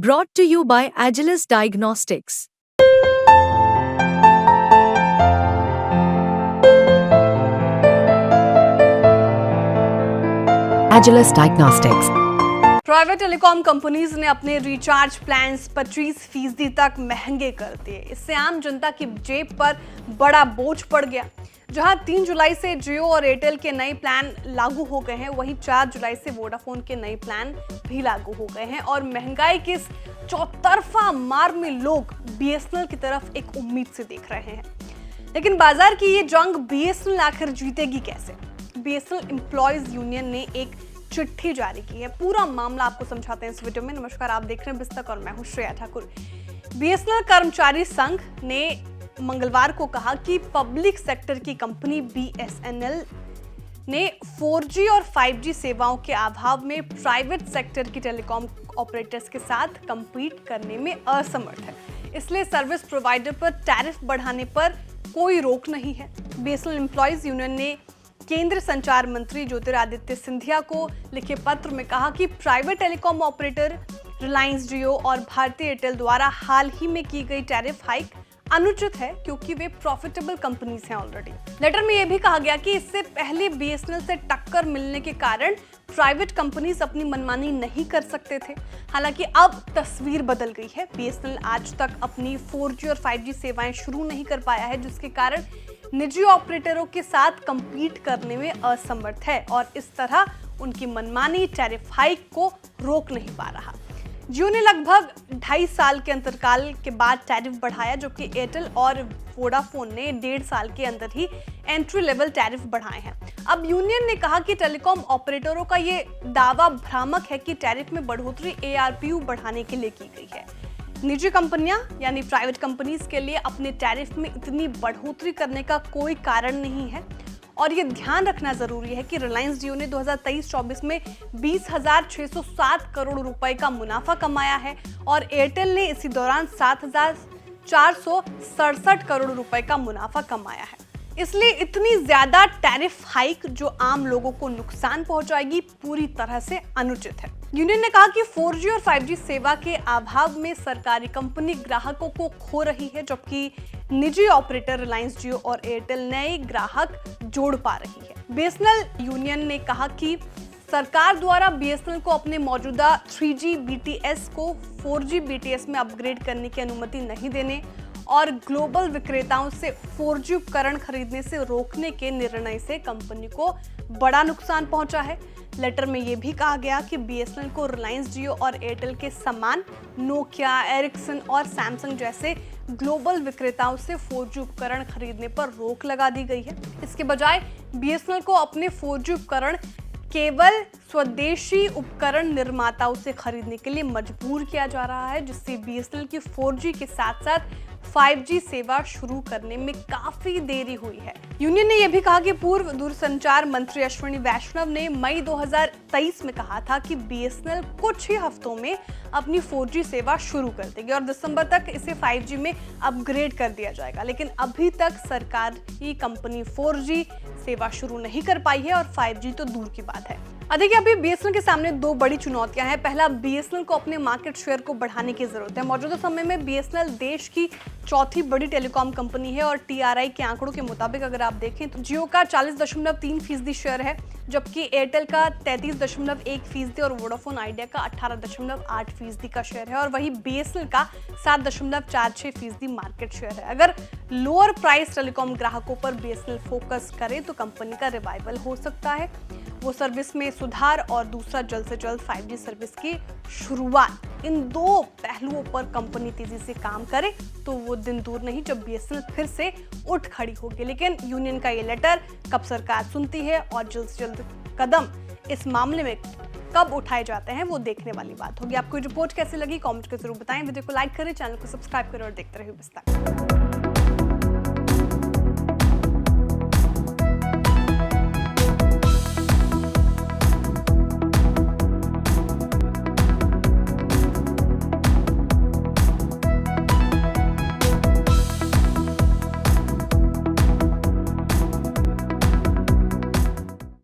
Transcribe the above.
Brought to you by Agilus Diagnostics. Agilus Diagnostics. Private telecom companies ने अपने recharge plans 25% तक महंगे कर दिए। इससे आम जनता की जेब पर बड़ा बोझ पड़ गया। जहां 3 जुलाई से जियो और एयरटेल के नए प्लान लागू हो गए हैं, वहीं 4 जुलाई से वोडाफोन के नए प्लान भी लागू हो गए हैं और महंगाई की इस चौतरफा मार में लोग बीएसएनएल की तरफ एक उम्मीद से देख रहे हैं। लेकिन बाजार की ये जंग बीएसएनएल आखिर जीतेगी कैसे? बीएसएनएल एम्प्लॉयज यूनियन ने एक चिट्ठी जारी की है। पूरा मामला आपको समझाते हैं इस वीडियो में। नमस्कार, आप देख रहे हैं बिस्तक और मैं हूं श्रेया ठाकुर। बीएसएनएल कर्मचारी संघ ने मंगलवार को कहा कि पब्लिक सेक्टर की कंपनी बीएसएनएल ने 4G और 5G सेवाओं के अभाव में प्राइवेट सेक्टर की टेलीकॉम ऑपरेटर्स के साथ compete करने में असमर्थ है। इसलिए सर्विस प्रोवाइडर पर टैरिफ बढ़ाने पर कोई रोक नहीं है। बीएसएनएल एम्प्लॉयज यूनियन ने केंद्रीय संचार मंत्री ज्योतिरादित्य सिंधिया को लिखे पत्र में कहा कि प्राइवेट टेलीकॉम ऑपरेटर रिलायंस जियो और भारती एयरटेल द्वारा हाल ही में की गई टैरिफ हाइक अनुचित है, क्योंकि वे प्रॉफिटेबल कंपनीज हैं ऑलरेडी। लेटर में यह भी कहा गया कि इससे पहले बीएसएनएल से टक्कर मिलने के कारण प्राइवेट कंपनीज अपनी मनमानी नहीं कर सकते थे। हालांकि अब तस्वीर बदल गई है। बीएसएनएल आज तक अपनी 4G और 5G सेवाएं शुरू नहीं कर पाया है, जिसके कारण निजी ऑपरेटरों के साथ compete करने में असमर्थ है और इस तरह उनकी मनमानी टैरिफ हाइक को रोक नहीं पा रहा। जियो ने लगभग 2.5 साल के अंतरकाल के बाद टैरिफ बढ़ाया, जबकि एयरटेल और वोडाफोन ने 1.5 साल के अंदर ही एंट्री लेवल टैरिफ बढ़ाए हैं। अब यूनियन ने कहा कि टेलीकॉम ऑपरेटरों का ये दावा भ्रामक है कि टैरिफ में बढ़ोतरी ARPU बढ़ाने के लिए की गई है। निजी कंपनियां यानी प्राइवेट कंपनीज के लिए अपने टैरिफ में इतनी बढ़ोतरी करने का कोई कारण नहीं है और ये ध्यान रखना जरूरी है कि रिलायंस जियो ने 2023-24 में 20,607 करोड़ रुपए का मुनाफा कमाया है और एयरटेल ने इसी दौरान 7,467 करोड़ रुपए का मुनाफा कमाया है। इसलिए इतनी ज्यादा टैरिफ हाइक जो आम लोगों को नुकसान पहुंचाएगी, पूरी तरह से अनुचित है। यूनियन ने कहा कि 4G और 5G सेवा के अभाव में सरकारी कंपनी ग्राहकों को खो रही है, जबकि निजी ऑपरेटर रिलायंस जियो और एयरटेल नए ग्राहक जोड़ पा रही है। बीएसएनएल यूनियन ने कहा कि सरकार द्वारा बीएसएनएल को अपने मौजूदा 3G BTS को 4G BTS में अपग्रेड करने की अनुमति नहीं देने और ग्लोबल विक्रेताओं से 4G उपकरण खरीदने से रोकने के निर्णय से कंपनी को बड़ा नुकसान पहुंचा है। लेटर में यह भी कहा गया कि बीएसएनएल को रिलायंस जियो और एयरटेल के समान नोकिया, एरिक्सन और सैमसंग जैसे ग्लोबल विक्रेताओं से 4G उपकरण खरीदने पर रोक लगा दी गई है। इसके बजाय बीएसएनएल को अपने 4G उपकरण केवल स्वदेशी उपकरण निर्माताओं से खरीदने के लिए मजबूर किया जा रहा है, जिससे बीएसएनएल की 4G के साथ साथ 5G सेवा शुरू करने में काफी देरी हुई है। यूनियन ने यह भी कहा कि पूर्व दूरसंचार मंत्री अश्विनी वैष्णव ने मई 2023 में कहा था कि बीएसएनएल कुछ ही हफ्तों में अपनी 4G सेवा शुरू कर देगी और दिसंबर तक इसे 5G में अपग्रेड कर दिया जाएगा। लेकिन अभी तक सरकारी कंपनी 4G सेवा शुरू नहीं कर पाई है और 5G तो दूर की बात है। देखिए, अभी बीएसएनएल के सामने 2 बड़ी चुनौतियां हैं। पहला, बीएसएनएल को अपने मार्केट शेयर को बढ़ाने की जरूरत है। मौजूदा समय में बीएसएनएल देश की चौथी बड़ी टेलीकॉम कंपनी है और TRI के आंकड़ों के मुताबिक अगर आप देखें तो जियो का 40.3% शेयर है, जबकि एयरटेल का 33.1% और वोडाफोन आइडिया का 18.8% का शेयर है और वही बीएसएनएल का 7.46% मार्केट शेयर है। अगर लोअर प्राइस टेलीकॉम ग्राहकों पर बीएसएनएल फोकस करे तो कंपनी का रिवाइवल हो सकता है, वो सर्विस में सुधार और दूसरा जल्द से जल्द 5G सर्विस की शुरुआत। इन 2 पहलुओं पर कंपनी तेजी से काम करे तो वो दिन दूर नहीं जब बीएसएनएल फिर से उठ खड़ी होगी। लेकिन यूनियन का ये लेटर कब सरकार सुनती है और जल्द से जल्द कदम इस मामले में कब उठाए जाते हैं, वो देखने वाली बात होगी। आपको रिपोर्ट कैसी लगी कमेंट करके जरूर बताएं। वीडियो को लाइक करें, चैनल को सब्सक्राइब करें और देखते रहिए बिस्तक।